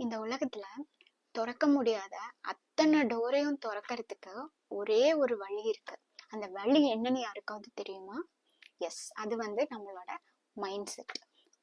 இந்த உலகத்துல திறக்க முடியாத அத்தனை டோரையும் திறக்கிறதுக்கு ஒரே ஒரு வழி இருக்கு. அந்த வழி என்னன்னு யாருக்காவது தெரியுமா? எஸ், அது வந்து நம்மளோட mind set.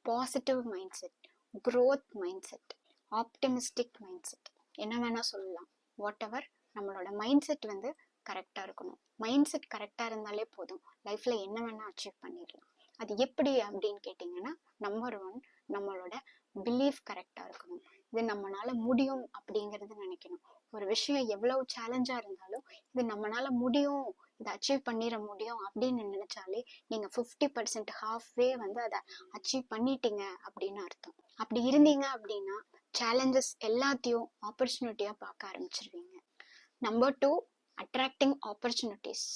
Positive mind set, growth mind set, optimistic mind set, என்ன வேணா சொல்லலாம். வாட் எவர், நம்மளோட மைண்ட் செட் வந்து கரெக்டா இருக்கணும். மைண்ட் செட் கரெக்டா இருந்தாலே போதும், லைஃப்ல என்ன வேணா அச்சீவ் பண்ணிடலாம். அது எப்படி அப்படின்னு கேட்டீங்கன்னா, நம்பர் ஒன், நம்மளோட பிலீஃப் கரெக்டா இருக்கணும். இது நம்மளால முடியும் அப்படிங்கறது நினைக்கணும். ஒரு விஷயம் எவ்வளவு சேலஞ்சா இருந்தாலும் இது நம்மளால முடியும், இதை அச்சீவ் பண்ணிட முடியும் அப்படின்னு நினைச்சாலே நீங்க 50% ஹாஃப்வே வந்து அதை அச்சீவ் பண்ணிட்டீங்க அப்படின்னு அர்த்தம். அப்படி இருந்தீங்க அப்படின்னா சேலஞ்சஸ் எல்லாத்தையும் ஆப்பர்ச்சுனிட்டியா பார்க்க ஆரம்பிச்சிருவீங்க. Number two, attracting opportunities.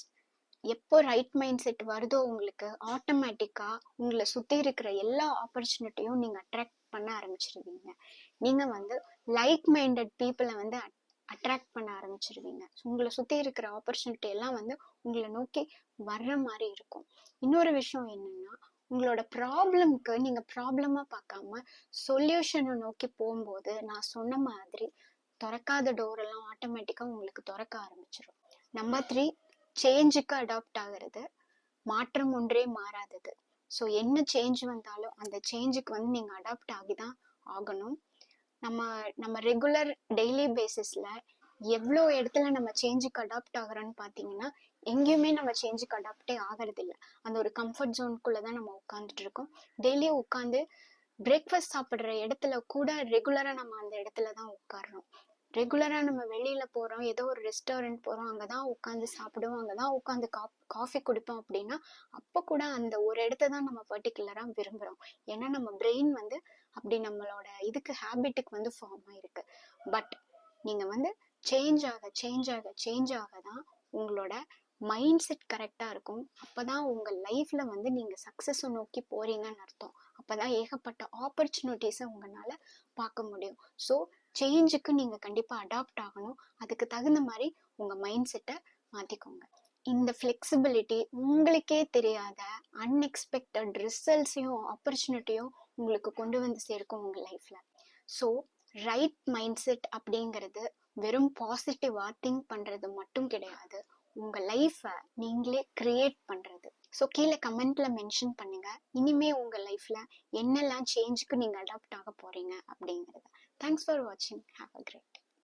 எப்போ ரைட் மைண்ட் செட் வருதோ உங்களுக்கு ஆட்டோமேட்டிக்கா உங்களை சுத்தி இருக்கிற எல்லா ஆப்பர்ச்சுனிட்டியும் நீங்க அட்ராக்ட் பண்ண ஆரம்பிச்சிருவீங்க. நீங்க வந்து லைக் மைண்டட் பீப்புளை வந்து அட்ராக்ட் பண்ண ஆரம்பிச்சிருவீங்க. உங்களை சுத்தி இருக்கிற ஆப்பர்ச்சுனிட்டி எல்லாம் வந்து உங்களை நோக்கி வர்ற மாதிரி இருக்கும். இன்னொரு விஷயம் என்னன்னா, உங்களோட ப்ராப்ளம்க்கு நீங்க ப்ராப்ளமா பார்க்காம சொல்யூஷனை நோக்கி போகும்போது நான் சொன்ன மாதிரி திறக்காத டோர் எல்லாம் ஆட்டோமேட்டிக்கா உங்களுக்கு திறக்க ஆரம்பிச்சிடும். நம்பர் த்ரீ, சேஞ்சுக்கு அடாப்ட் ஆகிறது. மாற்றம் ஒன்றே மாறாதது. ஸோ என்ன சேஞ்ச் வந்தாலும் அந்த சேஞ்சுக்கு வந்து நீங்க அடாப்ட் ஆகிதான் ஆகணும். நம்ம ரெகுலர் டெய்லி பேசிஸ்ல எவ்வளோ இடத்துல நம்ம சேஞ்சுக்கு அடாப்ட் ஆகுறோன்னு பார்த்தீங்கன்னா, எங்கேயுமே நம்ம சேஞ்சுக்கு அடாப்டே ஆகிறது இல்லை. அந்த ஒரு கம்ஃபர்ட் ஜோனுக்குள்ளதான் நம்ம உட்காந்துட்டு இருக்கோம். டெய்லியும் உட்காந்து பிரேக்ஃபாஸ்ட் சாப்பிட்ற இடத்துல கூட ரெகுலரா நம்ம அந்த இடத்துல தான் உட்காடுறோம். ரெகுலரா நம்ம வெளியில போறோம், ஏதோ ஒரு ரெஸ்டாரண்ட் போறோம், அங்கதான் உட்காந்து சாப்பிடுவோம், அங்கதான் உட்காந்து காஃபி குடிப்போம். அப்படின்னா அப்ப கூட அந்த ஒரு இடத்த தான் நம்ம பர்டிகுலரா விரும்புறோம். ஏன்னா நம்ம பிரெயின் வந்து அப்படி நம்மளோட இதுக்கு ஹேபிட்டுக்கு வந்து ஃபார்ம் ஆயிருக்கு. பட் நீங்க வந்து சேஞ்ச் ஆக தான் உங்களோட மைண்ட் செட் கரெக்டா இருக்கும். அப்பதான் உங்க லைஃப்ல வந்து நீங்க சக்சஸ் நோக்கி போறீங்கன்னு அர்த்தம். அப்பதான் ஏகப்பட்ட ஆப்பர்ச்சுனிட்டிஸை உங்களால பார்க்க முடியும். ஸோ சேஞ்சுக்கு நீங்க கண்டிப்பா அடாப்ட் ஆகணும். அதுக்கு தகுந்த மாதிரி உங்க மைண்ட் செட்டை மாத்திக்கோங்க. இந்த ஃபிளெக்சிபிலிட்டி உங்களுக்கே தெரியாத அன்எக்ஸ்பெக்டட் ரிசல்ட்ஸையும் ஆப்பர்ச்சுனிட்டியும் உங்களுக்கு கொண்டு வந்து சேர்க்கும் உங்க லைஃப்ல. ஸோ ரைட் மைண்ட் செட் அப்படிங்கிறது வெறும் பாசிட்டிவா திங்க் பண்றது மட்டும் கிடையாது, உங்க லைஃபை நீங்களே கிரியேட் பண்றது. ஸோ கீழே கமெண்ட்ல மென்ஷன் பண்ணுங்க, இனிமே உங்க லைஃப்ல என்னெல்லாம் சேஞ்சுக்கு நீங்க அடாப்ட் ஆக போறீங்க அப்படிங்கறத. தேங்க்ஸ் ஃபார் வாட்சிங். Have a great